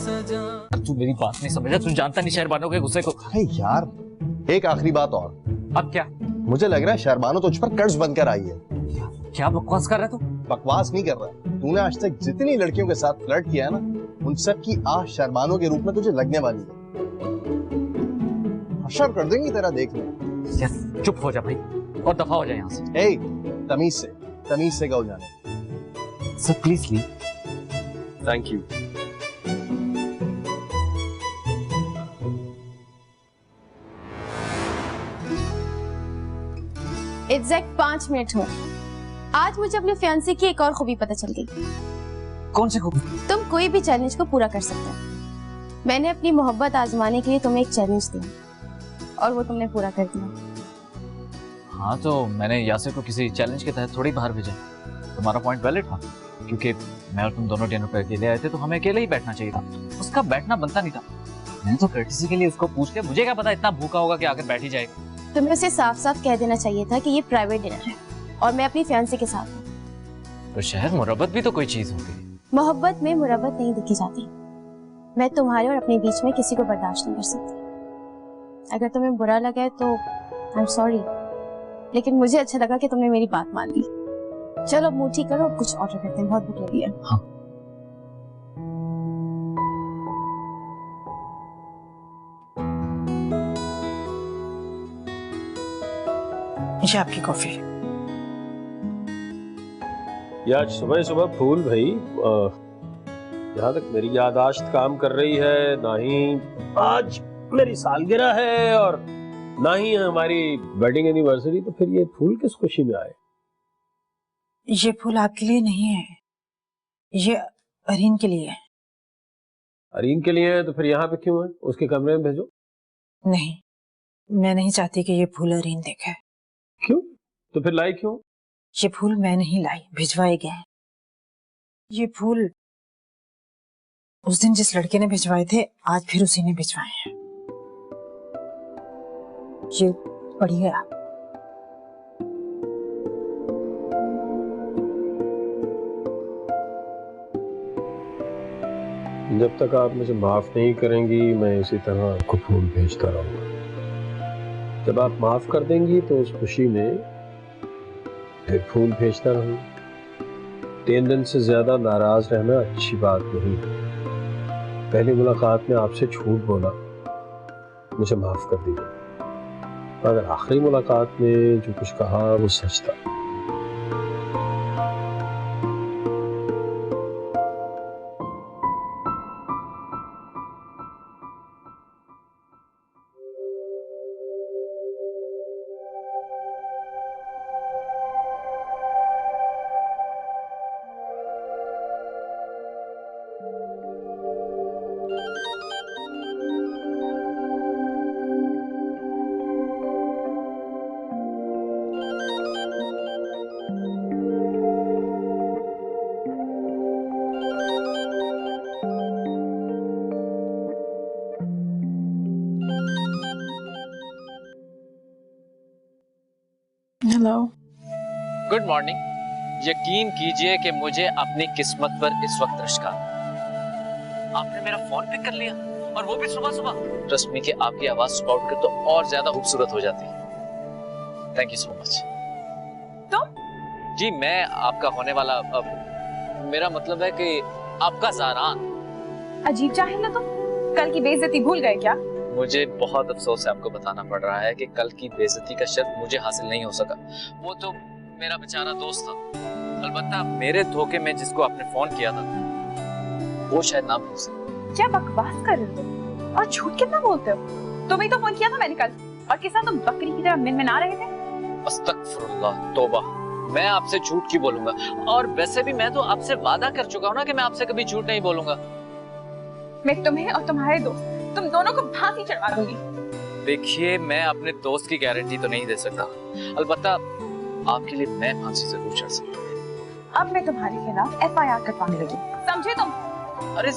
तू मेरी बात नहीं समझ रहा, तू जानता नहीं शहरबानो के गुस्से को। अरे यार, एक आखिरी बात और। अब क्या? मुझे लग रहा है शहरबानो तुझ पर कर्ज बनकर आई है। क्या बकवास कर रहा है तू? बकवास नहीं कर रहा, तूने आज तक जितनी लड़कियों के साथ फ्लर्ट किया है ना, उन सब की आह शहरबानो के रूप में तुझे लगने वाली है। हशर कर देंगी तेरा देखने। चुप हो जा भाई और दफा हो जाए यहाँ से। ए, तमीज से गाओ जाने। Sir please leave. Thank you. Exact 5 minute हुए। आज मुझे अपने फियांसे की एक और खूबी पता चल गई। कौन सी खूबी? तुम कोई भी चैलेंज को पूरा कर सकते हो। मैंने अपनी मोहब्बत आजमाने के लिए तुम्हें एक चैलेंज दिया और वो तुमने पूरा कर दिया। हाँ तो मैंने यासिर को किसी चैलेंज के तहत थोड़ी बाहर भेजा। तुम्हारा पॉइंट वैलिड था, क्योंकि मैं और तुम दोनों डिनर पर अकेले आए थे तो हमें अकेले ही बैठना चाहिए था। उसका बैठना बनता नहीं था। मैंने तो कर्टेसी के लिए उसको पूछ लिया, मुझे क्या पता इतना भूखा होगा कि आकर बैठ ही जाएगा। तुम्हें उसे साफ साफ कह देना चाहिए था कि ये प्राइवेट डिनर है और मैं अपनी फियांसे के साथ हूँ। तो शहर मुरब्बत भी तो कोई चीज होती है। मोहब्बत में मुरब्बत नहीं दिखी जाती। मैं तुम्हारे और अपने बीच में किसी को बर्दाश्त नहीं कर सकती। अगर तुम्हें बुरा लगा है तो आई एम सॉरी, लेकिन मुझे अच्छा लगा कि तुमने मेरी बात मान ली। चलो अब मुंह ठीक करो, कुछ ऑर्डर करते हैं, बहुत भूख लगी है। हाँ। ये आपकी कॉफी। ये आज सुबह सुबह फूल भाई, जहाँ तक मेरी याददाश्त काम कर रही है, ना ही आज मेरी सालगिरह है और ना ही हमारी वेडिंग एनिवर्सरी, तो फिर ये फूल किस खुशी में आए? ये फूल आपके लिए नहीं है, ये अरीन के लिए है। अरीन के लिए है तो फिर यहाँ पे क्यों है? उसके कमरे में भेजो। नहीं, मैं नहीं चाहती कि ये फूल अरीन देखे। क्यों? तो फिर लाई क्यों? ये फूल मैं नहीं लाई, भिजवाए गए हैं। ये फूल उस दिन जिस लड़के ने भिजवाए थे, आज फिर उसी ने भिजवाए हैं। ये पढ़िए आप। जब तक आप मुझे माफ नहीं करेंगी, मैं इसी तरह आपको फूल भेजता रहूंगा। जब आप माफ कर देंगी तो उस खुशी में फिर फूल भेजता रहूंगा। 3 दिन से ज्यादा नाराज रहना अच्छी बात नहीं। पहली मुलाकात में आपसे झूठ बोला, मुझे माफ कर दीजिए, मगर आखिरी मुलाकात में जो कुछ कहा वो सच था। हेलो। Good morning. यकीन कीजिए कि मुझे अपनी किस्मत पर इस वक्त रश्का। आपने मेरा फोन पिक कर लिया और वो भी सुबह सुबह। ट्रस्ट मी कि आपकी आवाज सुबह उठकर तो और ज्यादा खूबसूरत हो जाती है। Thank you so much. तुम? जी मैं आपका होने वाला, मेरा मतलब है कि आपका ज़ारान। अजीब जाहिल है तुम, कल की बेइज्जती भूल गए क्या? मुझे बहुत अफसोस है आपको बताना पड़ रहा है कि कल की बेइज्जती का शर्फ मुझे हासिल नहीं हो सका। वो तो मेरा बेचारा दोस्त था। अलबत्ता मेरे धोखे में जिसको आपने फोन किया था वो शायद ना भूल सके। क्या बकवास कर रहे हो और झूठ कितना बोलते हो? तुम्हें तो फोन किया था मैंने कल, और किस तुम बकरी की तरह मिनमिना रहे थे। अस्तगफुरुल्लाह, तौबा। मैं आपसे झूठ क्यों बोलूंगा? और वैसे भी मैं तो आपसे वादा कर चुका हूँ ना कि मैं आपसे कभी झूठ नहीं बोलूंगा। मैं तुम्हें और तुम्हारे दोस्त, तुम दोनों को फांसी चढ़वा दूंगी। देखिए मैं अपने दोस्त की गारंटी तो नहीं दे सकता, अलबत्ता आपके लिए मैं फांसी जरूर चढ़ सकता हूँ। अब मैं तुम्हारे खिलाफ FIR कटवाने लगी, समझे तुम? अरे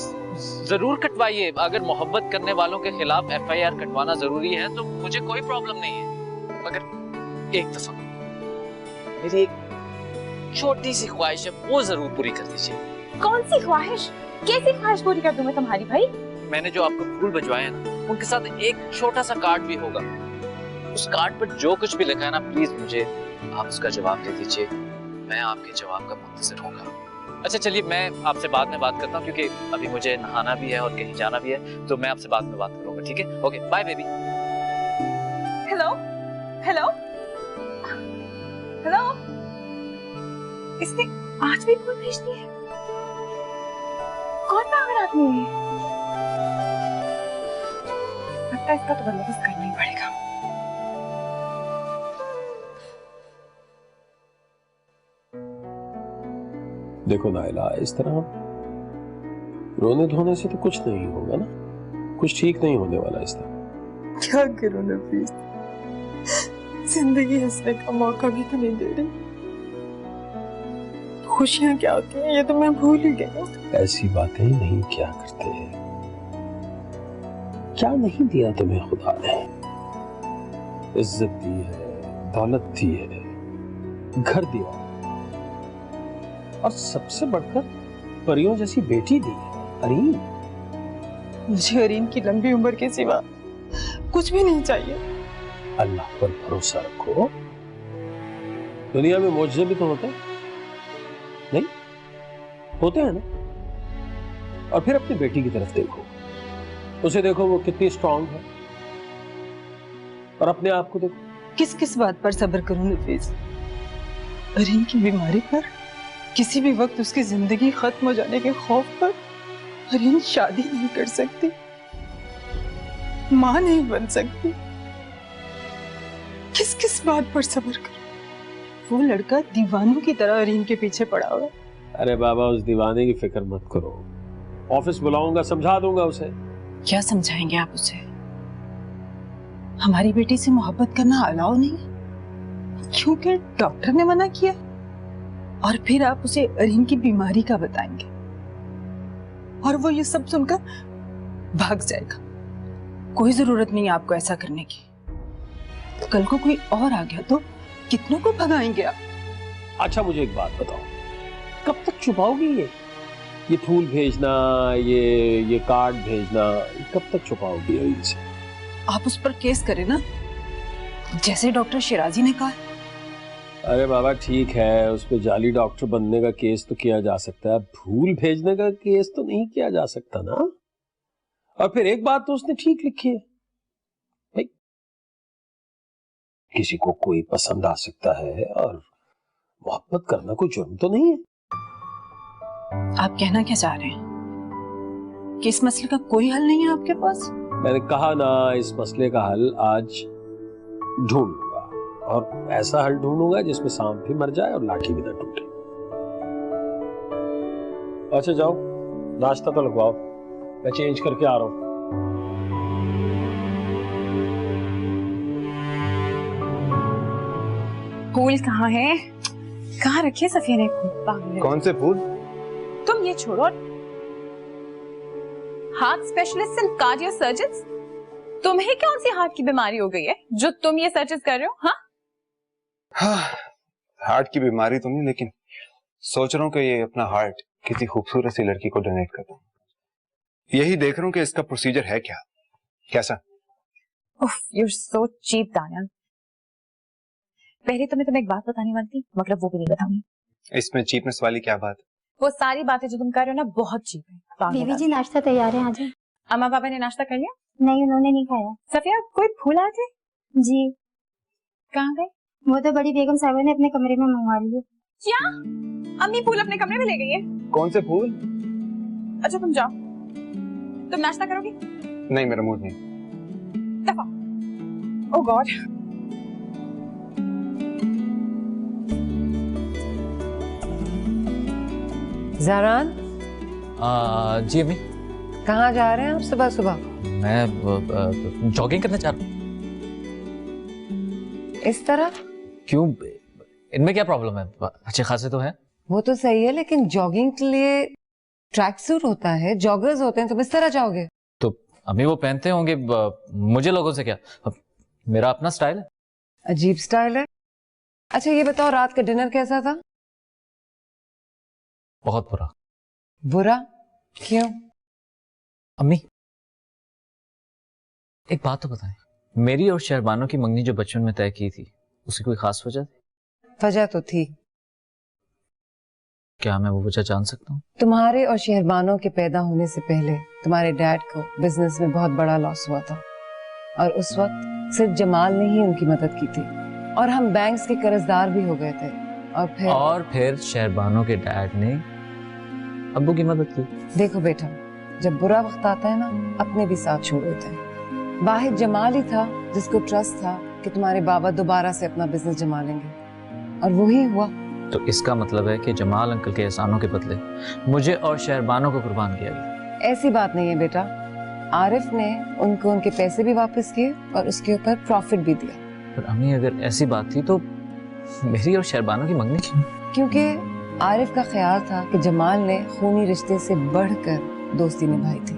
जरूर कटवाइए। अगर मोहब्बत करने वालों के खिलाफ FIR कटवाना जरूरी है तो मुझे कोई प्रॉब्लम नहीं है, मगर एक दफा मेरी एक छोटी सी ख्वाहिश है, वो जरूर पूरी कर दीजिए। कौन सी ख्वाहिश? कैसी ख्वाहिश पूरी कर दूं मैं तुम्हारी भाई? मैंने जो आपको फूल भिजवाए हैं ना, उनके साथ एक छोटा सा कार्ड भी होगा। उस कार्ड पर जो कुछ भी लिखा है ना, प्लीज मुझे आप उसका जवाब दे दीजिए। मैं आपके जवाब का मुंतज़िर होऊंगा। अच्छा चलिए, मैं आपसे बाद में बात करता हूँ, क्योंकि अभी मुझे नहाना भी है और कहीं जाना भी है, तो मैं आपसे बाद में बात करूंगा, ठीक है? Okay, bye baby. Hello hello hello, इसने आज भी फूल भेज दिए। कौन पागल आदमी है? लगता है इसका तो बंदोबस्त करना ही पड़ेगा। देखो नाइला, इस तरह रोने धोने से तो कुछ नहीं होगा ना, कुछ ठीक नहीं होने वाला इस तरह। क्या करूं नफीस, जिंदगी हंसने का मौका भी तो नहीं दे रही। खुशियां क्या होती हैं ये तो मैं भूल ही गई हूं। ऐसी बातें नहीं क्या करते। क्या नहीं दिया तुम्हें खुदा ने? इज्जत दी है, दौलत दी है, घर दिया, और सबसे बढ़कर परियों जैसी बेटी दी है, अरीन। मुझे अरीन की लंबी उम्र के सिवा कुछ भी नहीं चाहिए। अल्लाह पर भरोसा रखो। दुनिया में मौजज़े भी तो होते हैं, नहीं होते हैं ना? और फिर अपनी बेटी की तरफ देखो, उसे देखो वो कितनी स्ट्रांग है, और अपने आप को देखो। किस किस बात पर सब्र करूं नफीस? अरीन की बीमारी पर, किसी भी वक्त उसकी जिंदगी खत्म हो जाने के खौफ पर। अरीन शादी नहीं कर सकती, मां नहीं बन सकती। किस किस बात पर सब्र करूं? वो लड़का दीवानों की तरह अरीन के पीछे पड़ा हुआ। अरे बाबा, उस दीवाने की फिक्र मत करो, ऑफिस बुलाऊंगा, समझा दूंगा उसे। क्या समझाएंगे आप उसे? हमारी बेटी से मोहब्बत करना अलाउ नहीं है क्योंकि डॉक्टर ने मना किया, और फिर आप उसे अरीन की बीमारी का बताएंगे और वो ये सब सुनकर भाग जाएगा। कोई जरूरत नहीं है आपको ऐसा करने की। कल को कोई और आ गया तो कितनों को भगाएंगे आप? अच्छा मुझे एक बात बताओ, कब तक छुपाओगी ये फूल भेजना, ये कार्ड भेजना, कब तक छुपाओगी अरीन से? आप उस पर केस करें ना, जैसे डॉक्टर शिराजी ने कहा। अरे बाबा ठीक है, उस पे जाली डॉक्टर बनने का केस तो किया जा सकता है, फूल भेजने का केस तो नहीं किया जा सकता ना। और फिर एक बात तो उसने ठीक लिखी है भाई, किसी को कोई पसंद आ सकता है और मोहब्बत करना कोई जुर्म तो नहीं है। आप कहना क्या चाह रहे हैं कि इस मसले का कोई हल नहीं है आपके पास? मैंने कहा ना, इस मसले का हल आज ढूंढूंगा, और ऐसा हल ढूंढूंगा जिसमें सांप भी मर जाए और लाठी भी ना टूटे। अच्छा जाओ, नाश्ता तो लगवाओ, मैं चेंज करके आ रहा हूं। फूल कहाँ है? कहाँ रखे सफिया ने फूल? पागल है। कौन से फूल? तुम ये छोड़ो। Heart specialist and cardio surgeon, तुम्हें कौन सी हार्ट की बीमारी हो गई है जो तुम ये सर्जरी कर रहे हो? हाँ, हार्ट की बीमारी तो नहीं, लेकिन सोच रहा हूँ कि ये अपना हार्ट किसी खूबसूरत सी लड़की को डोनेट कर दूं। यही देख रहा हूँ कि इसका प्रोसीजर है क्या, कैसा? उफ, you're so cheap, दानियाल। पहले तो मैं तुम्हें एक बात बताने वाली थी, मगर वो भी नहीं बताऊंगी। इसमें चीपनेस वाली क्या बात? वो सारी बातें जो तुम कर रहे हो ना, बहुत चीप है। बीवी जी नाश्ता तैयार है, आ जाए। अम्मा पापा ने नाश्ता कर लिया? नहीं, उन्होंने नहीं खाया। सफिया, कोई फूल आए थे? जी। कहाँ गए? वो तो बड़ी बेगम साहिबा ने अपने कमरे में मंगवा लिए। क्या? अम्मी फूल अपने कमरे में ले गई है? कौन से फूल? अच्छा तुम जाओ, तुम नाश्ता करोगे? नहीं, मेरा मूड नहीं। दफा। ओह गॉड। ज़हरान, जी अम्मी। कहाँ जा रहे हैं आप सुबह सुबह? मैं जॉगिंग करना चाह रहा हूँ। इस तरह? क्यों, इनमें क्या प्रॉब्लम है? अच्छे खासे तो हैं। वो तो सही है, लेकिन जॉगिंग के लिए ट्रैक सूट होता है, जॉगर्स होते हैं, तुम इस तरह जाओगे? तो अम्मी वो पहनते होंगे, मुझे लोगों से क्या, मेरा अपना स्टाइल है। अजीब स्टाइल है। अच्छा ये बताओ, रात का डिनर कैसा था? बहुत बुरा। बुरा? क्यों? अम्मी, एक बात तो बताएं, मेरी और शहरबानो की मंगनी जो बचपन में तय की थी, उसकी कोई खास वजह थी? वजह तो थी। क्या मैं वो वजह जान सकता हूँ? तुम्हारे और शहरबानो के पैदा होने से पहले तुम्हारे डैड को बिजनेस में बहुत बड़ा लॉस हुआ था और उस वक्त सिर्फ जमाल ने ही उनकी मदद की थी और हम बैंक्स के कर्जदार भी हो गए थे। और फिर शहरबानो के डैड ने अब्बू की मदद की। देखो बेटा, जब बुरा वक्त आता है ना, अपने भी साथ छोड़ देते हैं। वाहिद जमाल ही था जिसको ट्रस्ट था कि तुम्हारे बाबा दोबारा से अपना बिजनेस जमा लेंगे और वही हुआ। तो इसका मतलब है कि जमाल अंकल के एहसानों के बदले मुझे और शहरबानो को कुर्बान किया गया। ऐसी बात नहीं है बेटा, आरिफ ने उनको उनके पैसे भी वापस किए और उसके ऊपर प्रॉफिट भी दिया। पर अम्मी, अगर ऐसी बात थी तो मेरी और शहरबानो की मंगनी क्यों? क्योंकि आरिफ का ख्याल था कि जमाल ने खूनी रिश्ते से बढ़कर दोस्ती निभाई थी।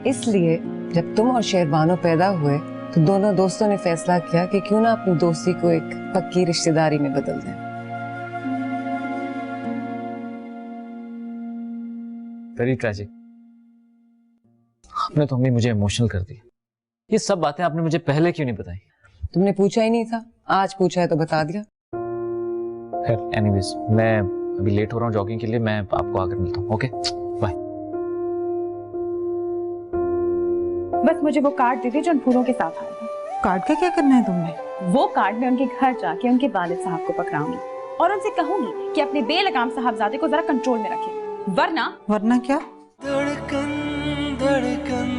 इसलिए जब तुम और शहरबानो पैदा हुए तो दोनों दोस्तों ने फैसला किया कि क्यों ना अपनी दोस्ती को एक पक्की रिश्तेदारी में बदल दें। Very tragic. आपने तो अम्मी मुझे इमोशनल कर दिया। ये सब बातें आपने मुझे पहले क्यों नहीं बताई? तुमने पूछा ही नहीं था, आज पूछा है तो बता दिया। खैर, एनीवेज, मैं अभी लेट हो रहा हूँ जॉगिंग के लिए, मैं आपको आकर मिलता हूँ। Okay, bye. बस मुझे वो कार्ड दे दे जो उन फूलों के साथ आएगा। कार्ड का क्या करना है तुमने? वो कार्ड मैं उनके घर जाके उनके वालिद साहब को पकड़ाऊंगी और उनसे कहूंगी कि अपने बेलगाम साहबजादे को जरा कंट्रोल में रखें, वरना क्या? धड़कन धड़कन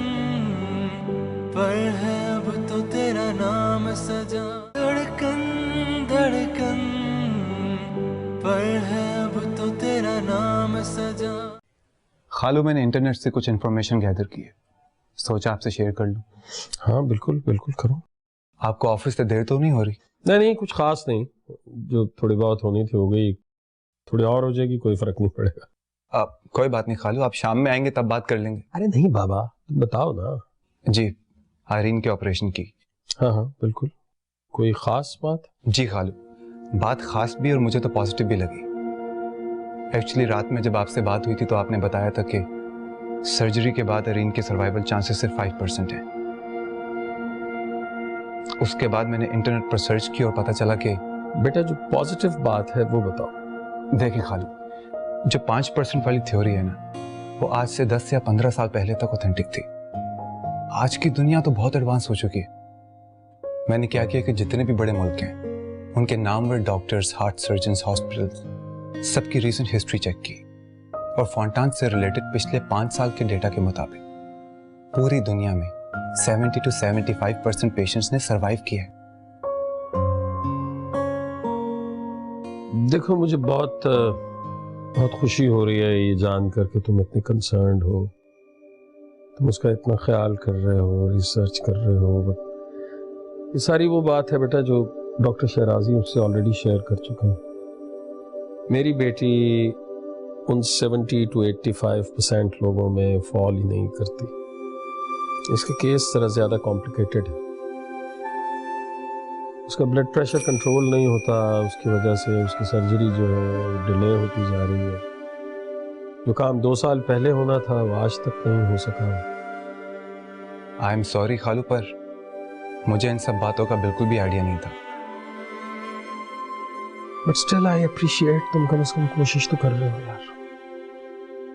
पर है अब तो तेरा नाम सजा, धड़कन धड़कन पर है अब तो तेरा नाम सजा। खालू, मैंने इंटरनेट से कुछ इन्फॉर्मेशन गैदर की है, सोचा आपसे शेयर कर लूं। हाँ बिल्कुल बिल्कुल करो। आपको ऑफिस से देर तो नहीं हो रही? नहीं, कुछ खास नहीं, जो थोड़ी बहुत होनी थी हो गई, थोड़ी और हो जाएगी, कोई फर्क नहीं पड़ेगा। कोई बात नहीं खालू, आप शाम में आएंगे तब बात कर लेंगे। अरे नहीं बाबा, तुम बताओ ना। जी, आयरीन के ऑपरेशन की। हाँ बिल्कुल। कोई खास बात? जी खालू, बात खास भी और मुझे तो पॉजिटिव भी लगी। एक्चुअली रात में जब आपसे बात हुई थी तो आपने बताया था कि सर्जरी के बाद आयरीन के सर्वाइवल चांसेस सिर्फ 5% है। उसके बाद मैंने इंटरनेट पर सर्च की और पता चला कि बेटा जो पॉजिटिव बात है वो बताओ। देखें खालू, जो 5% वाली थ्योरी है ना, वो आज से 10 या 15 साल पहले तक ऑथेंटिक थी। आज की दुनिया तो बहुत एडवांस हो चुकी है। मैंने क्या किया कि जितने भी बड़े मुल्क हैं, उनके Namvar doctors, heart surgeons, hospitals, सबकी रीसेंट हिस्ट्री चेक की और फॉन्टान से रिलेटेड पिछले 5 साल के डेटा के मुताबिक पूरी दुनिया में 70 to 75% पेशेंट्स ने सरवाइव किया है। देखो, मुझे बहुत खुशी हो रही है ये जानकर कि तुम इतने कंसर्न्ड हो, तुम उसका इतना ख्याल कर रहे हो, रिसर्च कर रहे हो। बट ये सारी वो बात है बेटा जो डॉक्टर शहराजी मुझसे ऑलरेडी शेयर कर चुके हैं। मेरी बेटी उन 70 to 85% लोगों में फॉल ही नहीं करती। इसका केस जरा ज्यादा कॉम्प्लिकेटेड है। उसका ब्लड प्रेशर कंट्रोल नहीं होता, उसकी वजह से उसकी सर्जरी जो है डिले होती जा रही है। जो काम 2 साल पहले होना था वो आज तक नहीं हो सका। आई एम सॉरी खालू, पर मुझे इन सब बातों का बिल्कुल भी आइडिया नहीं था। बट स्टिल आई अप्रिशिएट, तुम कम से कम कोशिश तो कर रहे हो यार,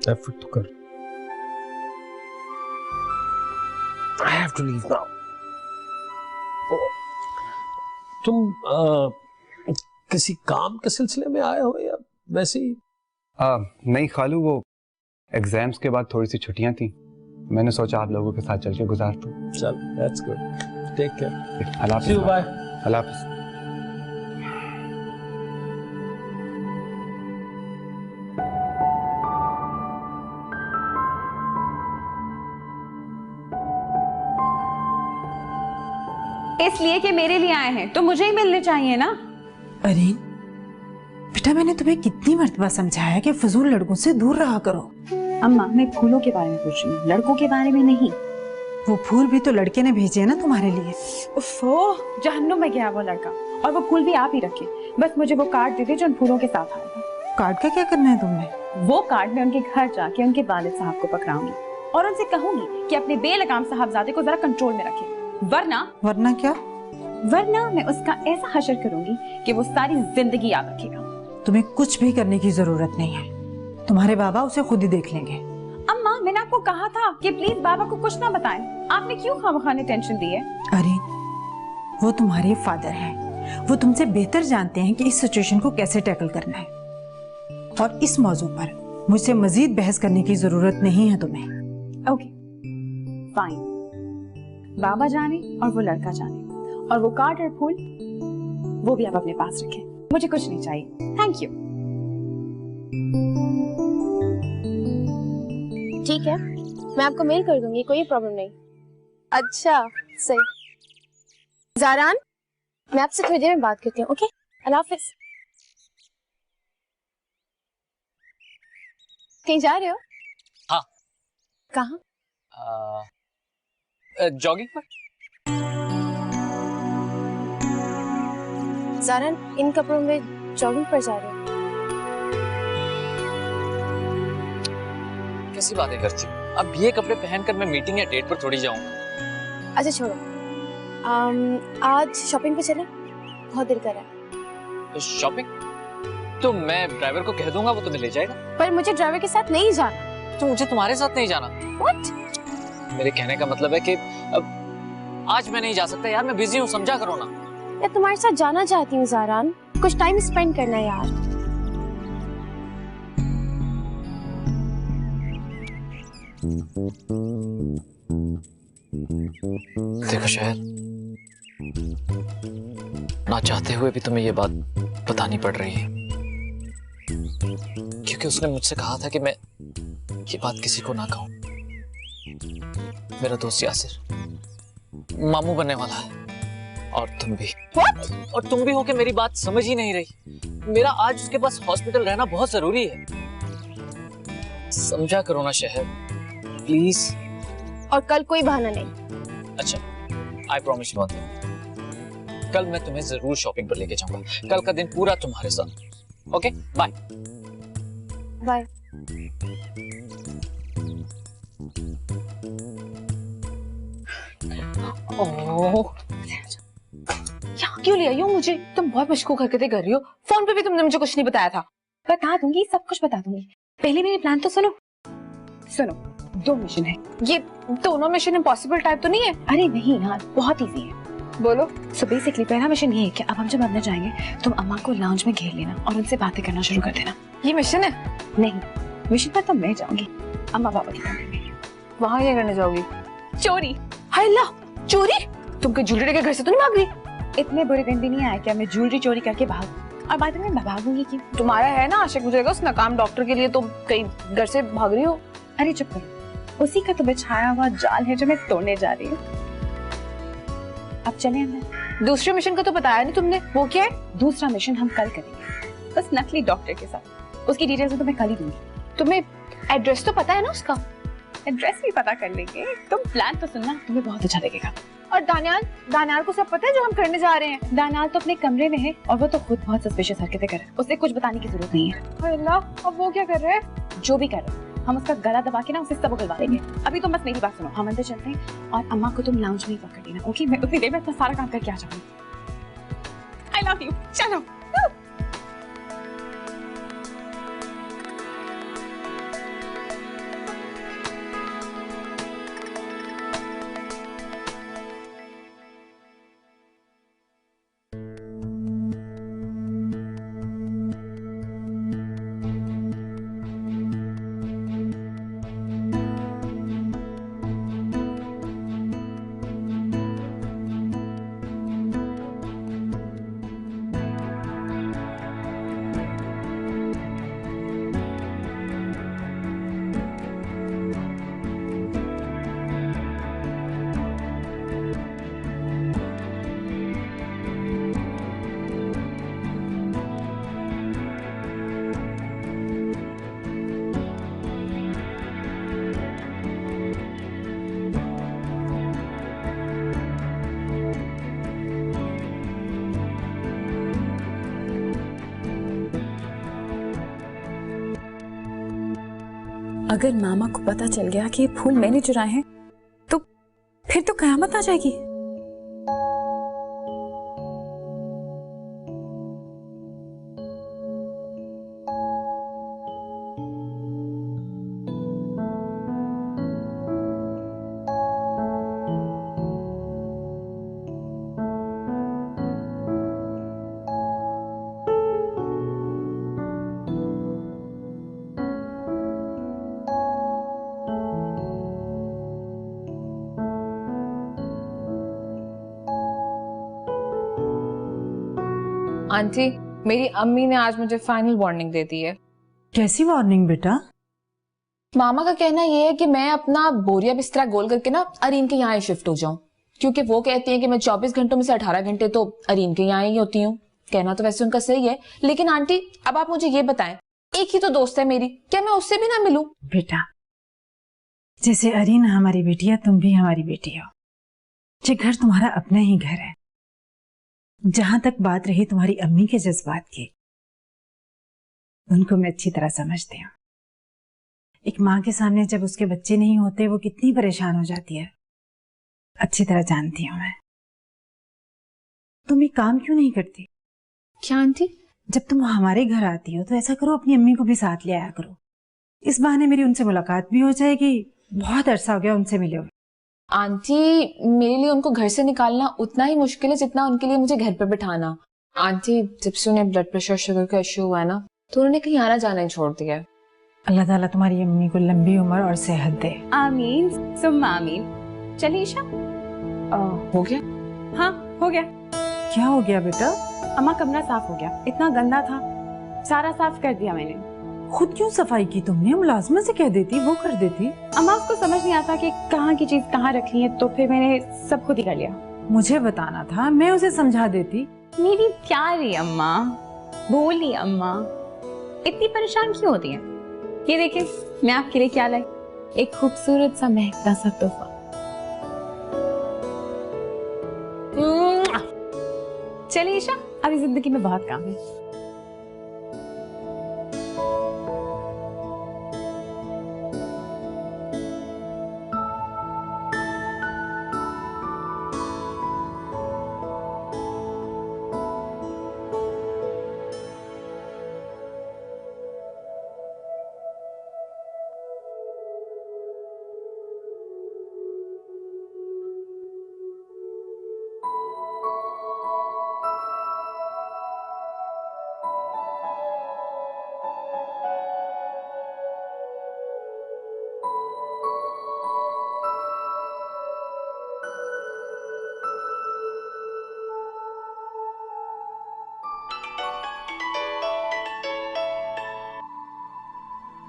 एफर्ट तो कर। I have to leave now. तुम किसी काम के सिलसिले में आए हो या वैसे ही? नहीं खालू, वो एग्जाम्स के बाद थोड़ी सी छुट्टियां थी, मैंने सोचा आप लोगों के साथ चल के गुजार दूं। चल, दैट्स गुड, टेक केयर, अल्लाह हाफिज़। बाय। अल्लाह हाफिज़। इसलिए कि मेरे लिए आए हैं तो मुझे ही मिलने चाहिए ना। अरे बेटा, मैंने तुम्हें कितनी मर्तबा समझाया कि फजूल लड़कों से दूर रहा करो। अम्मा, मैं फूलों के बारे में पूछ रही हूँ, लड़कों के बारे में नहीं। वो फूल भी तो लड़के ने भेजे हैं ना तुम्हारे लिए। उफ़ो, जहन्नुम में गया वो लड़का, और वो फूल भी आप ही रखे। बस मुझे वो कार्ड दे दे जो उन फूलों के साथ आएगा। कार्ड का क्या करना है तुमने? वो कार्ड मैं उनके घर जाके उनके वालिद साहब को पकड़ाऊंगी और उनसे कहूंगी कि अपने बेलगाम साहबजादे को जरा कंट्रोल में रखें, वरना क्या? वरना मैं उसका ऐसा हशर करूंगी कि वो सारी जिंदगी याद रखेगा। तुम्हें कुछ भी करने की जरूरत नहीं है, तुम्हारे बाबा उसे खुद ही देख लेंगे। अम्मा मैंने आपको कहा था कि प्लीज बाबा को कुछ ना बताएं, आपने क्यों खामखाने टेंशन दी है? अरे वो तुम्हारे फादर हैं, वो तुमसे बेहतर जानते हैं कि इस सिचुएशन को कैसे टैकल करना है, और इस मौजू पर मुझसे मजीद बहस करने की जरूरत नहीं है तुम्हें। ओके फाइन, बाबा जाने और वो लड़का जाने, और वो कार्ड और फूल वो भी आप अपने पास रखें, मुझे कुछ नहीं चाहिए। Thank you. ठीक है, मैं आपको मेल कर दूंगी, कोई प्रॉब्लम नहीं। अच्छा सही। ज़ारान, मैं आपसे थोड़ी देर में बात करती हूँ। ओके, अल्लाह हाफिज। कहीं जा रहे हो? हाँ। कहाँ? जॉगिंग पर। ज़ारान, इन कपड़ों में जॉगिंग पर जा रहे हो? कैसी बातें करती हो? अब ये कपड़े पहनकर मैं मीटिंग या डेट पर थोड़ी जाऊंगा। अच्छा छोड़ो, आज शॉपिंग पे चलें? बहुत दिल कर रहा है। शॉपिंग? तो मैं ड्राइवर को कह दूंगा, वो तुम्हें ले जाएगा। पर मुझे ड्राइवर के साथ नहीं जाना। तो मुझे तुम्हारे साथ नहीं जाना। What? मेरे कहने का मतलब है कि अब आज मैं नहीं जा सकता यार, मैं बिजी हूँ, समझा करो ना। मैं तुम्हारे साथ जाना चाहती हूँ ज़ारान, कुछ टाइम स्पेंड करना है यार। देखो शहर, ना चाहते हुए भी तुम्हें ये बात बतानी पड़ रही है, क्योंकि उसने मुझसे कहा था कि मैं ये बात किसी को ना कहूं। मेरा दोस्त यासिर मामू बनने वाला है, और तुम भी। What? और तुम भी हो कि मेरी बात समझ ही नहीं रही। मेरा आज उसके पास हॉस्पिटल रहना बहुत जरूरी है, समझा करो ना शहर, प्लीज। और कल कोई बहाना नहीं। अच्छा, I promise you one thing, कल मैं तुम्हें जरूर शॉपिंग पर लेके जाऊंगा। कल का दिन पूरा तुम्हारे साथ। Okay, bye bye. ओह, यहाँ क्यों ले आई हो मुझे? तुम बहुत मशकूक हरकतें कर रही हो। फोन पे भी तुमने मुझे कुछ नहीं बताया था। बता दूंगी, सब कुछ बता दूंगी। पहले मेरे प्लान तो सुनो। सुनो, 2 मिशन है। ये दोनों मिशन इम्पॉसिबल टाइप तो नहीं है? अरे नहीं यार, बहुत इजी है। बोलो। सो बेसिकली पहला मिशन ये है कि अब हम जब अंदर जाएंगे तुम अम्मा को लाउंज में घेर लेना और उनसे बातें करना शुरू कर देना। ये मिशन है? नहीं, मिशन पर तो मैं जाऊंगी, अम्मा पापा के कमरे में। वहां क्या करने जाओगी? चोरी। हाय अल्लाह, चोरी? तुम कोई ज्वेलरी के घर से तो नहीं भाग रही? इतने बुरे दिन भी नहीं आए कि मैं ज्वेलरी चोरी करके भाग। और बाद में मैं भागूंगी क्यों? तुम्हारा है ना आशिक मुझे उस नाकाम डॉक्टर के लिए तुम कहीं घर से भाग रही हो। अरे चुप करो, उसी का तो बिछाया हुआ जाल है जो मैं तोड़ने जा रही हूँ। अब चले अंदर। दूसरे मिशन का तो बताया नहीं तुमने, वो क्या है? दूसरा मिशन हम कल करेंगे, बस नकली डॉक्टर के साथ। उसकी डिटेल्स तो मैं कल ही दूंगी। तुम्हें एड्रेस तो पता है ना उसका? एड्रेस भी पता कर लेंगे। तुम प्लान तो सुनना, तुम्हें बहुत अच्छा लगेगा। और दानियाल को सब पता है जो हम करने जा रहे हैं? दानियाल तो अपने कमरे में है और वो तो खुद बहुत सस्पिशियस हरकतें कर रहा है, उसे कुछ बताने की जरूरत नहीं है। अल्लाह, अब वो क्या कर रहे हैं? जो भी कर रहे हैं, हम उसका गला दबा के ना उसे सब उगलवा देंगे। अभी तुम बस मेरी बात सुनो, हम अंदर चलते हैं और अम्मा को तुम लाउंज में ही पकड़ लेना। ओके, मैं उतनी देर में अपना सारा काम करके आ जाऊंगी। I love you. चलो। अगर मामा को पता चल गया कि ये फूल मैंने चुराए हैं तो फिर तो कयामत आ जाएगी। आंटी, मेरी अम्मी ने आज मुझे फाइनल वार्निंग दे दी है। कैसी वार्निंग बेटा? मामा का कहना यह है कि मैं अपना बोरिया बिस्तरा गोल करके ना अरीन के यहाँ शिफ्ट हो जाऊं, क्योंकि वो कहती हैं कि मैं 24 घंटों में से 18 घंटे तो अरीन के यहाँ ही होती हूँ। कहना तो वैसे उनका सही है, लेकिन आंटी अब आप मुझे ये बताएं, एक ही तो दोस्त है मेरी, क्या मैं उससे भी ना मिलूं? बेटा, जैसे अरीन हमारी बेटी है, तुम भी हमारी बेटी हो। ये घर तुम्हारा अपना ही घर है। जहां तक बात रही तुम्हारी अम्मी के जज्बात की, उनको मैं अच्छी तरह समझती हूँ। एक माँ के सामने जब उसके बच्चे नहीं होते वो कितनी परेशान हो जाती है, अच्छी तरह जानती हूँ मैं। तुम एक काम क्यों नहीं करती? क्या आंटी? जब तुम हमारे घर आती हो तो ऐसा करो, अपनी अम्मी को भी साथ ले आया करो। इस बहाने मेरी उनसे मुलाकात भी हो जाएगी। बहुत अरसा हो गया उनसे मिले हुए। आंटी, मेरे लिए उनको घर से निकालना उतना ही मुश्किल है जितना उनके लिए मुझे घर पर बिठाना। आंटी, जब से उन्हें ब्लड प्रेशर शुगर का इश्यू हुआ है ना, तो उन्होंने कहीं आना जाना ही छोड़ दिया है। अल्लाह ताला तुम्हारी अम्मी को लंबी उम्र और सेहत दे। आमीन सुम्मा आमीन। चलिए ईशा। हो गया? हाँ हो गया। क्या हो गया बेटा? अम्मा, कमरा साफ हो गया। इतना गंदा था, सारा साफ कर दिया मैंने। खुद क्यों सफाई की तुमने? मुलाजमा से कह देती, वो कर देती। अम्मा, उसको समझ नहीं आता कि कहाँ की चीज कहाँ रखनी है, तो फिर मैंने सब खुद ही कर लिया। मुझे बताना था, मैं उसे समझा देती। मेरी प्यारी अम्मा, बोली अम्मा, इतनी परेशान क्यों होती हैं? ये देखिए, मैं आपके लिए क्या लाई, एक खूबसूरत सा महकता सा तोहफा। चलिए ईशा, अभी जिंदगी में बहुत काम है।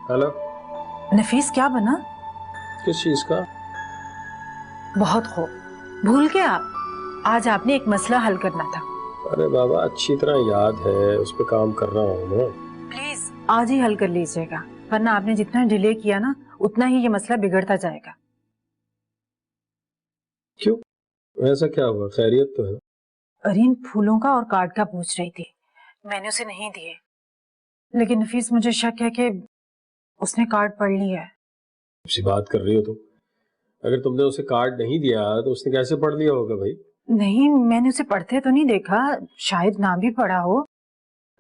हेलो नफीस, क्या बना? किस चीज का? बहुत खूब। भूल गए आप? आज आपने एक मसला हल करना था। अरे बाबा, अच्छी तरह याद है, उस पर काम कर रहा हूँ ना। प्लीज आज ही हल कर लीजिएगा, वरना आपने जितना डिले किया ना, उतना ही ये मसला बिगड़ता जाएगा। क्यों, ऐसा क्या हुआ? खैरियत तो है? अरीन फूलों का और कार्ड का पूछ रही थी, मैंने उसे नहीं दिए, लेकिन नफीस मुझे शक है कि उसने कार्ड पढ़ लिया है। सी बात कर रही हो तुम? अगर तुमने उसे कार्ड नहीं दिया तो उसने कैसे पढ़ लिया होगा भाई? नहीं, मैंने उसे पढ़ते तो नहीं देखा, शायद ना भी पढ़ा हो,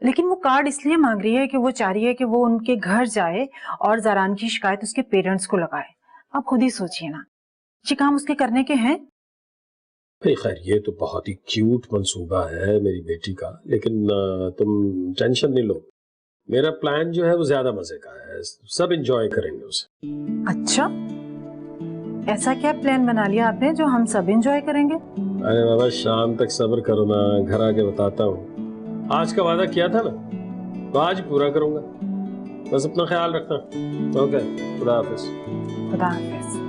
लेकिन वो कार्ड इसलिए मांग रही है कि वो चाह रही है कि वो उनके घर जाए और ज़रान की शिकायत उसके पेरेंट्स को लगाए। आप खुद ही सोचिए ना, ये काम उसके करने के हैं। भाई खैर, ये तो बहुत ही क्यूट मंसूबा है मेरी बेटी का, लेकिन तुम टेंशन नहीं लो। मेरा प्लान जो है वो ज्यादा मजे का है, सब एंजॉय करेंगे उसे। अच्छा, ऐसा क्या प्लान बना लिया आपने जो हम सब एंजॉय करेंगे? अरे बाबा, शाम तक सब्र करो ना, घर आके बताता हूँ। आज का वादा किया था ना, तो आज पूरा करूंगा। बस अपना ख्याल रखना। ओके, खुदा हाफिज। खुदा हाफिज।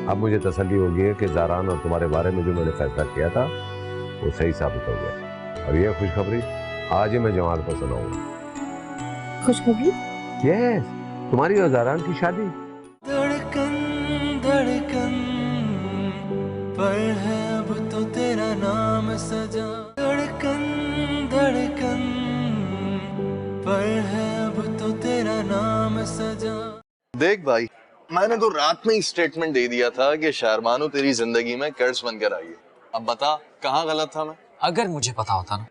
अब मुझे तसल्ली हो गई है कि ज़ारान और तुम्हारे बारे में जो मैंने फैसला किया था वो सही साबित हो गया। और ये खुशखबरी आज ही मैं जमात को सुनाऊंगा। खुशखबरी? यस, तुम्हारी और ज़ारान की शादी। धड़कन धड़कन पर है अब तो तेरा नाम सजा। देख भाई, मैंने तो रात में ही स्टेटमेंट दे दिया था कि शहरबानो तेरी जिंदगी में कर्ज बनकर आई है। अब बता कहाँ गलत था मैं? अगर मुझे पता होता ना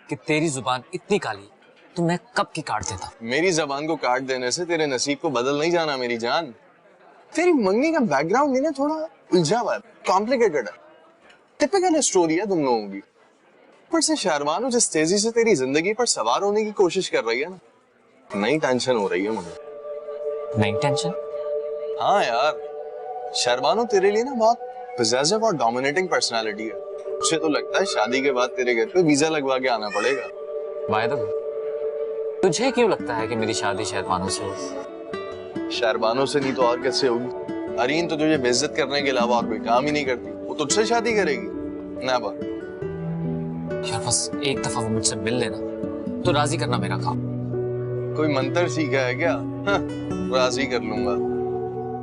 कि तेरी जुबान इतनी काली तो मैं कब की काट देता। मेरी जबान को काट देने से तेरे नसीब को बदल नहीं जाना मेरी जान। तेरी मंगनी का बैकग्राउंड ना थोड़ा उलझा हुआ है, कॉम्प्लिकेटेड है। टिपिकल स्टोरी है तुम लोगों की। पर से शहरबानो जिस तेजी से तेरी जिंदगी पर सवार होने की कोशिश कर रही है ना, नई टेंशन हो रही है मुझे। नई टेंशन? हाँ यार, शहरबानो तेरे लिए ना बहुत पॉसेसिव और डोमिनेटिंग पर्सनालिटी है। मुझे तो लगता है शादी के बाद तेरे घर पे वीजा लगवा के आना पड़ेगा। बाय द वे, तुझे क्यों लगता है कि मेरी शादी शहरबानो से होगी? शहरबानो से नहीं तो और किससे होगी? अरीन तो तुझे बेइज्जत करने के अलावा और कोई काम ही नहीं करती। वो तुझसे शादी करेगी ना? बात यार बस एक दफा वो मुझसे मिल लेना तो राजी करना मेरा काम। कोई मंत्र सीखा है क्या? राजी कर लूंगा।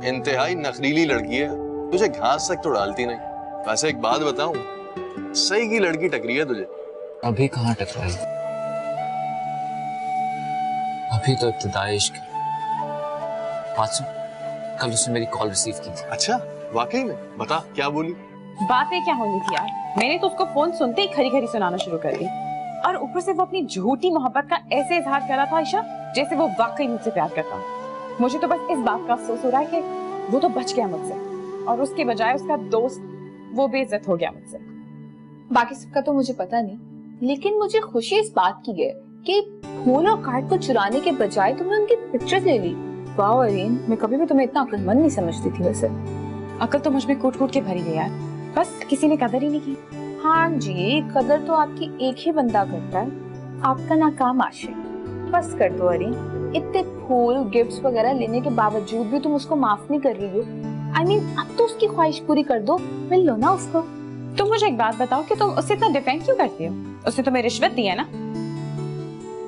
इंतहाई नखरीली लड़की है, तुझे घास तक तो डालती नहीं। वैसे एक बात बताऊं, सही की लड़की टकरी है तुझे। अभी कहाँ टकराई? अभी तो इब्तिदाई इश्क। मासूम, कल उसने मेरी कॉल रिसीव की थी। अच्छा, वाकई में? बता क्या बोली? बातें क्या होनी थी यार, मैंने तो उसको फोन सुनते ही खरी खरी सुनाना शुरू कर दी। और ऊपर से वो अपनी झूठी मोहब्बत का ऐसे इजहार कर रहा था आयशा जैसे वो वाकई मुझसे प्यार करता। मुझे तो बस इस बात का अफसोस हो रहा है कि वो तो बच गया मुझसे और उसके बजाय उसका दोस्त वो बेइज्जत हो गया मुझसे। बाकी सबका तो मुझे पता नहीं, लेकिन मुझे खुशी इस बात की है कि फूल और कार्ड को चुराने के बजाय तुमने उनकी पिक्चर्स ले ली। वाह अरीन, मैं कभी भी तुम्हें इतना अक्लमंद नहीं समझती थी। वैसे अकल तो मुझ में कूट कूट के भरी है यार, बस किसी ने कदर ही नहीं की। हाँ जी, कदर तो आपकी एक ही बंदा करता है, आपका नाकाम आशिक। बस कर दो अरीन, इतने फूल गिफ्ट्स वगैरह लेने के बावजूद भी तुम उसको माफ नहीं कर रही हो। I mean, अब तो उसकी ख्वाहिश पूरी कर दो, मिल लो ना उसको। तुम मुझे एक बात बताओ कि तुम उससे इतना डिफेंड क्यों करती हो? उसने तुम्हें रिश्वत दी है ना?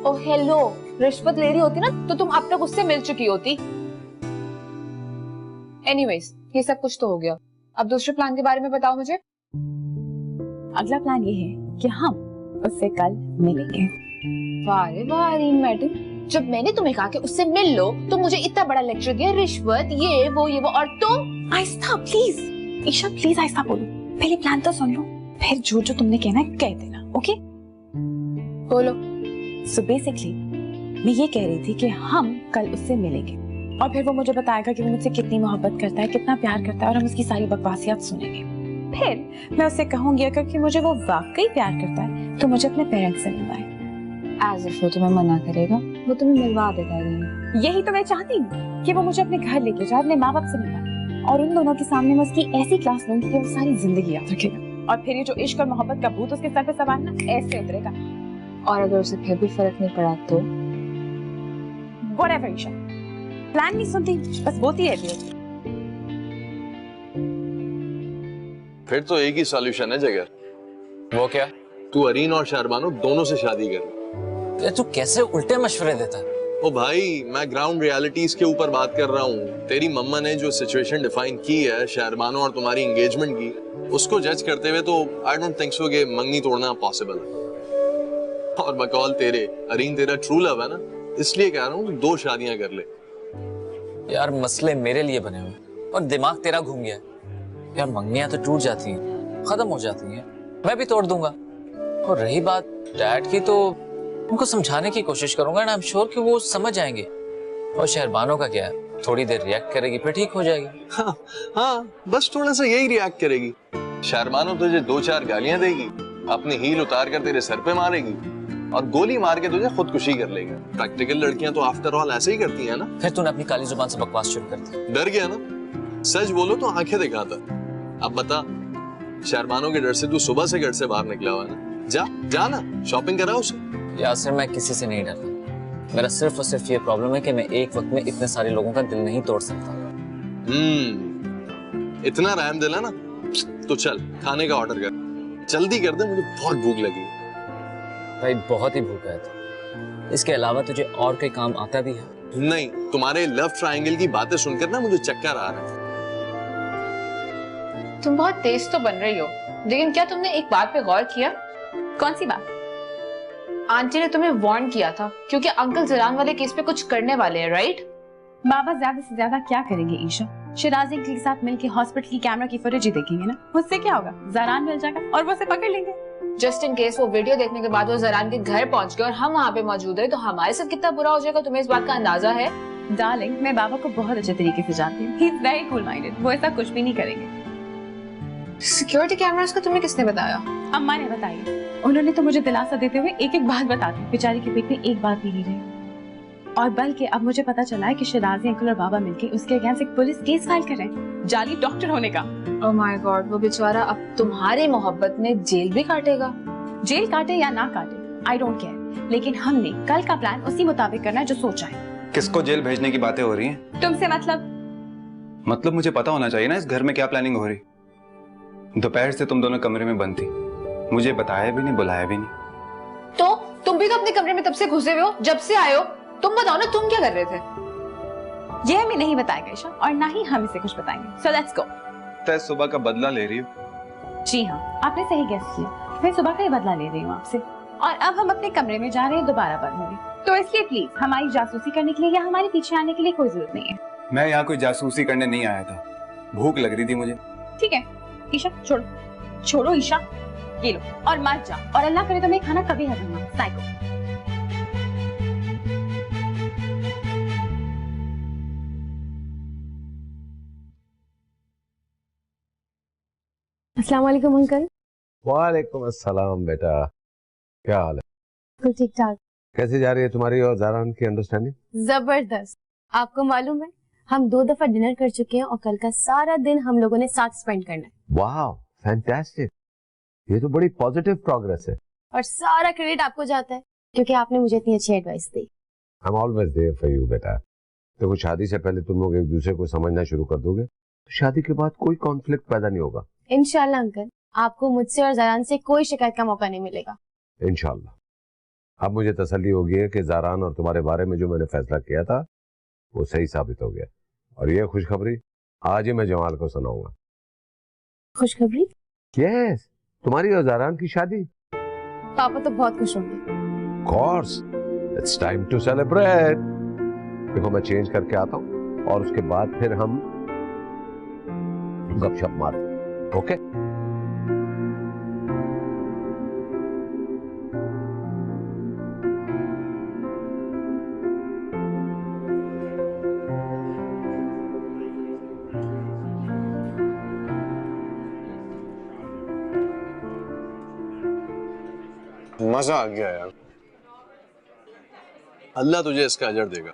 ओह हेलो, रिश्वत ले रही होती ना तो तुम अब तक उससे मिल चुकी होती। एनीवेज, ये सब कुछ तो हो गया, अब दूसरे प्लान के बारे में बताओ मुझे। अगला प्लान ये है कि हम उससे कल मिलेंगे। वाह रे वाह अरीन मैडम, जब मैंने तुम्हें कहा कि उससे मिल लो तो मुझे इतना बड़ा लेक्चर दिया, रिश्वत ये वो और तुम। आहिस्ता प्लीज, ईशा प्लीज आहिस्ता बोलो, पहले प्लान तो सुन लो, फिर जो जो तुमने कहना है कह देना, ओके? बोलो। सो बेसिकली मैं ये कह रही थी कि हम कल उससे मिलेंगे और फिर वो मुझे बताएगा कि वो मुझसे कितनी मोहब्बत करता है, कितना प्यार करता है, और हम उसकी सारी बकवासियात सुनेंगे। फिर मैं उससे कहूंगी अगर कि मुझे वो वाकई प्यार करता है तो मुझे अपने पेरेंट्स से मिलवाए। एज इफ वो तुम्हें मना करेगा, वो तुम्हें मिलवा देगा। यही तो मैं चाहती हूँ कि वो मुझे अपने घर लेके जाए, अपने माँ बाप से मिलवाए, और उन दोनों के सामने मैं उसकी ऐसी क्लास लूंगी कि वो सारी जिंदगी याद रखेगा। और फिर ये जो इश्क और मोहब्बत का भूत उसके सर पे सवार ना ऐसे उतरेगा। और अगर उसे फिर भी फर्क नहीं पड़ा तो? Whatever, ईशा, प्लान नहीं सुनती, बस बोलती रहती है। फिर तो एक ही सॉल्यूशन है जगर। वो क्या? तू अरीन और शहरबानो दोनों से शादी कर। तू कैसे उल्टे मशवरे देता है? ओ भाई, मैं ग्राउंड रियलिटीज के ऊपर बात कर रहा हूँ। तेरी मम्मा ने जो सिचुएशन डिफाइन की है शहरबानो और तुम्हारी एंगेजमेंट की, उसको जज करते हुए तो आई डोंट थिंक सो कि मंगनी तोड़ना पॉसिबल है। और बकौल तेरे, अरीन तेरा ट्रू लव है ना, इसलिए कह रहा हूँ 2 शादियां कर ले। यार मसले मेरे लिए बने हुए और दिमाग तेरा घूम गया। यार मंगनियां तो टूट जाती हैं, खत्म हो जाती हैं, मैं भी तोड़ दूंगा। और रही बात डैड की, तो उनको समझाने की कोशिश करूंगा एंड आई एम श्योर कि वो समझ जाएंगे। और शहरबानो का क्या है, थोड़ी देर रिएक्ट करेगी फिर ठीक हो जाएगी। हाँ, बस थोड़ा सा यही रिएक्ट करेगी। शहरबानो तुझे 2-4 गालियां देगी, अपनी हील उतार कर तेरे सर पे मारेगी और गोली मार के तुझे खुदकुशी कर लेगा। प्रैक्टिकल लड़कियां तो आफ्टर ऑल ऐसे ही करती हैं ना। फिर तूने अपनी काली जुबान से बकवास शुरू कर दी। डर गया ना? सच बोलो तो आंखें दिखाता। अब बता, शहरबानो के डर से तू सुबह से घर से बाहर निकला हुआ है ना? जा ना, शॉपिंग करा उसे। यासिर, मैं किसी से नहीं डरता। मेरा सिर्फ और सिर्फ ये प्रॉब्लम है कि मैं एक वक्त में इतने सारे लोगों का दिल नहीं तोड़ सकता। इतना रहम दिल है ना, तो चल खाने का ऑर्डर कर, जल्दी कर दे, मुझे बहुत भूख लगी। भाई बहुत ही भूखा है तू। इसके अलावा तुझे और कोई काम आता भी है? नहीं, तुम्हारे लव ट्रायंगल की बातें सुनकर ना मुझे चक्कर आ रहा है। तुम बहुत तेज तो बन रही हो, लेकिन क्या तुमने एक बात पे गौर किया? कौन सी बात? आंटी ने तुम्हें वार्न किया था क्योंकि अंकल जलान वाले केस पे कुछ करने वाले हैं, राइट? बाबा ज्यादा से ज्यादा क्या करेंगे ईशा? शिराजी के साथ मिलके हॉस्पिटल की कैमरा की फुटेज ही देखेंगे ना, उससे क्या होगा? जरान मिल जाएगा और वो उसे पकड़ लेंगे। जस्ट इन केस वो वीडियो देखने के बाद वो जरान के घर पहुंच गए और हम वहाँ पे मौजूद है तो हमारे साथ कितना बुरा हो जाएगा, तुम्हें इस बात का अंदाजा है? डार्लिंग, मैं बाबा को बहुत अच्छे तरीके से जानती हूँ। He is very cool minded, वो ऐसा कुछ भी नहीं करेंगे। सिक्योरिटी कैमरास का तुम्हें किसने बताया? अम्मा ने बताई। उन्होंने तो मुझे दिलासा देते हुए एक एक बात बता दी। बेचारी के पेट में एक बात भी नहीं रही। और बल्कि अब मुझे पता चला है कि शिराजी अंकल और बाबा मिलके उसके अगेंस्ट एक पुलिस केस फाइल कर रहे हैं, जाली डॉक्टर होने का। ओह माय गॉड, वो बेचारा अब तुम्हारी मोहब्बत में जेल भी काटेगा। जेल काटे या ना काटे, आई डोंट केयर, लेकिन हमने कल का प्लान उसी मुताबिक करना है जो सोचा है। किसको जेल भेजने की बातें हो रही हैं? तुमसे मतलब मुझे पता होना चाहिए ना इस घर में क्या प्लानिंग हो रही। दोपहर से तुम दोनों कमरे में बंद थी, मुझे बताया भी नहीं, बुलाया भी नहीं। तो तुम भी तो अपने कमरे में तब से घुसे हुए हो जब से आए हो। तुम बताओ ना, तुम क्या कर रहे थे? ये हमें नहीं बताएगा ईशा, और ना ही हम इसे कुछ बताएंगे। So let's go. तय सुबह का बदला ले रही हो? जी हाँ, आपने सही गेस किया, मैं सुबह का ही बदला ले रही हूँ आपसे। और अब हम अपने कमरे में जा रहे हैं दोबारा बंद होने, तो इसलिए प्लीज हमारी जासूसी करने के लिए या हमारे पीछे आने के लिए कोई जरूरत नहीं है। मैं यहाँ कोई जासूसी करने नहीं आया था, भूख लग रही थी मुझे। ठीक है ईशा, छोड़ो ईशा, ये लो और मत जा, और अल्लाह करे तो मैं खाना कभी हजम ना हो। साइको। अस्सलाम वालेकुम अंकल। वालेकुम अस्सलाम बेटा, क्या हाल है? बिल्कुल ठीक ठाक। कैसे जा रही है तुम्हारी और ज़ारान की अंडरस्टैंडिंग? जबरदस्त। आपको मालूम है हम 2 दफा डिनर कर चुके हैं और कल का सारा दिन हम लोगों ने साथ स्पेंड करना है। वाह, फैंटास्टिक, ये तो बड़ी पॉजिटिव प्रोग्रेस है। और सारा क्रेडिट आपको जाता है क्योंकि आपने मुझे इतनी अच्छी एडवाइस दी। I am always there for you बेटा। देखो, शादी से पहले तुम लोग एक दूसरे को समझना शुरू कर दोगे तो शादी के बाद कोई कॉन्फ्लिक्ट पैदा नहीं होगा। इंशाल्लाह अंकल, आपको मुझसे और ज़रान से कोई शिकायत का मौका नहीं मिलेगा। इंशाल्लाह। अब मुझे तसल्ली हो गई है कि ज़ारान और तुम्हारे बारे में जो मैंने फैसला किया था वो सही साबित हो गया, और ये खुशखबरी आज ही मैं जमाल को सुनाऊंगा। खुशखबरी? यस, तुम्हारी और ज़ारान की शादी। पापा तो बहुत खुश होंगे। Course, it's time to celebrate. देखो, मैं चेंज करके आता हूँ और उसके बाद फिर हम गपशप मारते हैं। ओके? मजा आ गया यार। अल्लाह तुझे इसका अजर देगा।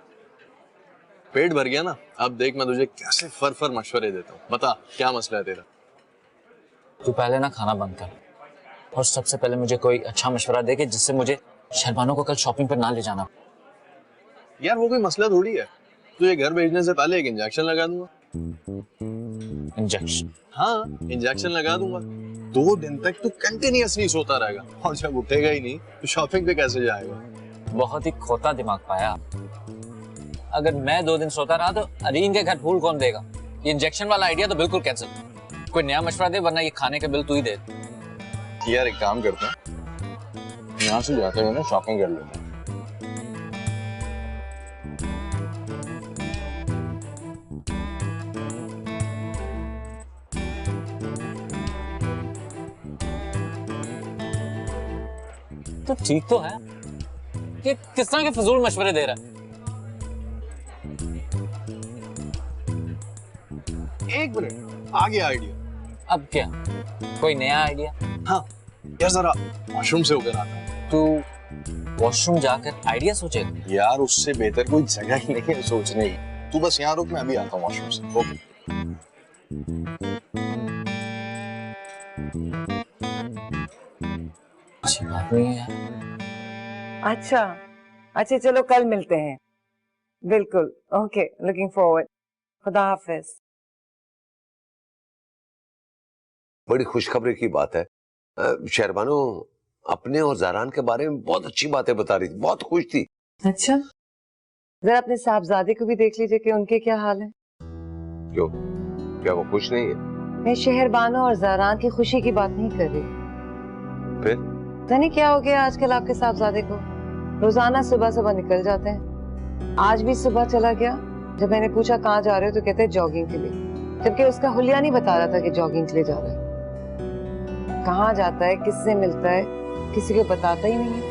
पेट भर गया ना, अब देख मैं तुझे कैसे फर मशवरे देता हूँ। बता क्या मसला है तेरा? तू पहले ना खाना बंद कर, और सबसे पहले मुझे कोई अच्छा मशवरा दे कि जिससे मुझे शहरबानों को कल शॉपिंग पर ना ले जाना। यार वो कोई मसला थोड़ी है, तुझे घर भेजने से पहले एक इंजेक्शन लगा दूंगा। इंजेक्शन? हाँ, इंजेक्शन लगा दूंगा। 2 दिन तक तू कंटिन्यूअसली सोता रहेगा, और जब उठेगा ही नहीं तो शॉपिंग पे कैसे जाएगा? बहुत ही खोता दिमाग पाया। अगर मैं 2 दिन सोता रहा तो अरीन के घर फूल कौन देगा? ये इंजेक्शन वाला आइडिया तो बिल्कुल कैंसिल। कोई नया मशवरा दे, वरना ये खाने का बिल तू ही दे। यार एक काम करते हैं, यहाँ से जाते हुए ना शॉपिंग कर लेते हैं। तो ठीक तो है, ये किस तरह के फजूल मशवरे दे रहा है? एक मिनट, आ गया आइडिया। अब क्या, कोई नया आइडिया? हाँ यार, जरा वॉशरूम से होकर आता हूँ। तू वॉशरूम जाकर आइडिया सोचेगा? यार उससे बेहतर कोई जगह ही नहीं है सोचने की। तू बस यहाँ रुक, मैं अभी आता हूँ वॉशरूम से। ओके। अच्छी बात नहीं है यार। अच्छा चलो कल मिलते हैं। बिल्कुल, ओके, लुकिंग फॉरवर्ड। खुदा हाफिज। बड़ी खुशखबरी की बात है। शहरबानो अपने और ज़ारान के बारे में बहुत अच्छी बातें बता रही थी, बहुत खुश थी। अच्छा, जरा अपने साहबजादे को भी देख लीजिए कि उनके क्या हाल है। क्यों, क्या वो खुश नहीं है? मैं शहरबानो और ज़ारान की खुशी की बात नहीं कर रही। फिर पता नहीं क्या हो गया आजकल आपके साहबजादे को, रोजाना सुबह सुबह निकल जाते हैं। आज भी सुबह चला गया जब मैंने पूछा कहाँ जा रहे हो तो कहते हैं जॉगिंग के लिए, जबकि उसका हुलिया नहीं बता रहा था कि जॉगिंग के लिए जा रहा है। कहाँ जाता है, किससे मिलता है, किसी को बताता ही नहीं है।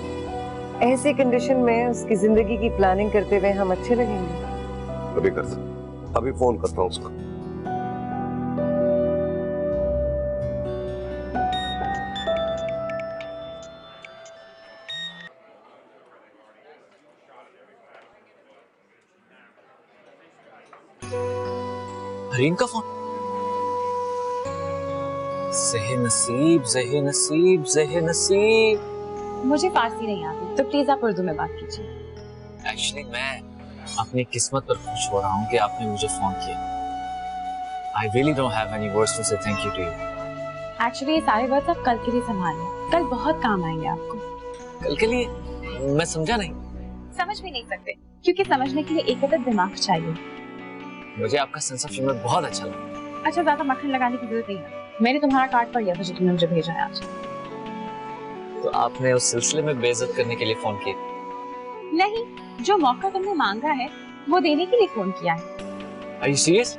ऐसी कंडीशन में उसकी जिंदगी की प्लानिंग करते हुए हम अच्छे लगेंगे? अभी करता, अभी फोन करता हूँ उसको। हरीन का फोन। ज़हे नसीब, ज़हे नसीब, ज़हे नसीब। मुझे फारसी नहीं आती, तो प्लीज आप उर्दू में बात कीजिए। एक्चुअली मैं अपनी किस्मत पर खुश हो रहा हूँ कि आपने मुझे फोन किया। I really don't have any words to say thank you to you. Actually ये सारे वर्ड्स आप कल के लिए संभालें, कल बहुत काम आएंगे आपको। कल के लिए? मैं समझा नहीं। समझ भी नहीं सकते, क्योंकि समझने के लिए एक अदद दिमाग चाहिए। मुझे आपका सेंस ऑफ ह्यूमर बहुत अच्छा लगा। अच्छा, ज्यादा मक्खन लगाने की जरूरत नहीं है। मैंने तुम्हारा कार्ड पढ़ लिया था जो तुमने मुझे भेजा है आज। तो आपने उस सिलसिले में बेइज्जत करने के लिए फोन किया? नहीं, जो मौका तुमने मांगा है वो देने के लिए फोन किया है। Are you serious?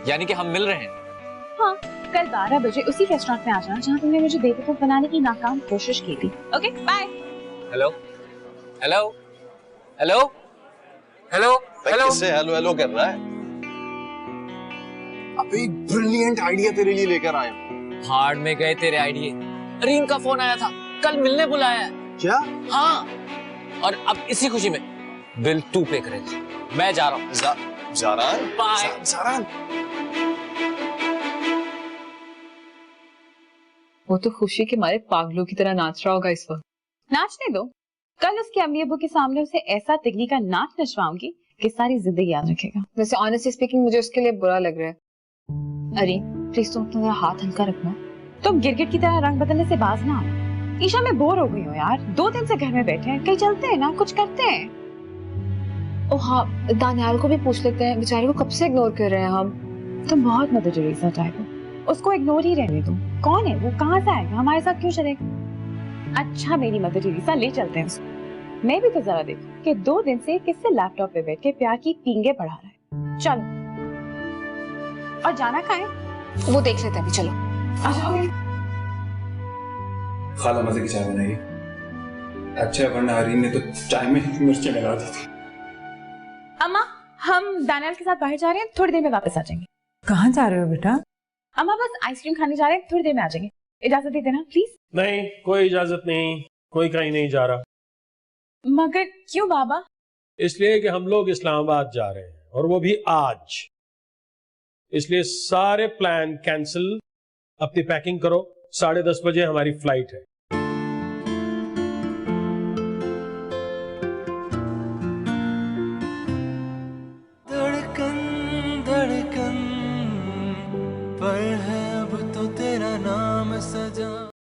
यानी कि हम मिल रहे हैं? हाँ, कल 12 बजे उसी रेस्टोरेंट में आ जाना जहाँ तुमने मुझे बेवकूफ बनाने की नाकाम कोशिश की थी। Okay, bye. Hello hello hello hello hello. किससे हेलो हेलो कर रहा है? अबे एक ब्रिलियंट आइडिया तेरे लिए लेकर आया हूं। हार्ड में गए तेरे आइडिया। रीन का फोन आया था, कल मिलने बुलाया है। क्या? हाँ, और अब इसी खुशी में बिल तू पे करेगा। मैं जा रहा हूँ। जारान? बाय। जारान? वो तो खुशी के मारे पागलों की तरह नाच रहा होगा इस वक्त। नाचने दो, कल उसके अम्मी अब्बू के सामने उसे ऐसा तिगली का नाच नचवाऊंगी कि सारी जिंदगी याद रखेगा। वैसे ऑनेस्टली स्पीकिंग मुझे उसके लिए बुरा लग रहा है। अरे प्लीज तुम अपना हाथ हल्का रखना। तुम गिरगिट की तरह रंग बदलने से बाज ना आना। ईशा, मैं बोर हो गई हूँ यार, 2 दिन से घर में बैठे हैं, कहीं चलते हैं ना, कुछ करते हैं। ओ हाँ, दानियाल को भी पूछ लेते हैं, बेचारे को कब से इग्नोर कर रहे हैं हम। तुम बहुत मदर टेरेसा टाइप हो, उसको इग्नोर ही रहने दो। कौन है वो, कहाँ से आएगा, हमारे साथ क्यों चलेगा? अच्छा मेरी मदर टेरेसा, ले चलते हैं उसको। मैं भी तो जरा देखूं कि 2 दिन से किससे लैपटॉप पे बैठ के प्यार की पींगे बढ़ा रहा है। चलो, और जाना कहाँ है वो देख लेते हैं। चलो आ जाओ। खाला मजे की चाय बनाइए। अच्छा, वरना हरीन ने तो चाय में मिर्ची मिला दी थी। अम्मा, हम दानियाल के साथ बाहर जा रहे हैं, थोड़ी देर में वापस आ जाएंगे। कहाँ जा रहे हो बेटा? अम्मा बस आइसक्रीम खाने जा रहे हैं, थोड़ी देर में आ जाएंगे। इजाजत दे देना प्लीज। नहीं, कोई इजाजत नहीं, कोई कहीं नहीं जा रहा। मगर क्यों बाबा? इसलिए कि हम लोग इस्लामाबाद जा रहे हैं, और वो भी आज। इसलिए सारे प्लान कैंसिल। अपनी पैकिंग करो, 10:30 बजे हमारी फ्लाइट है।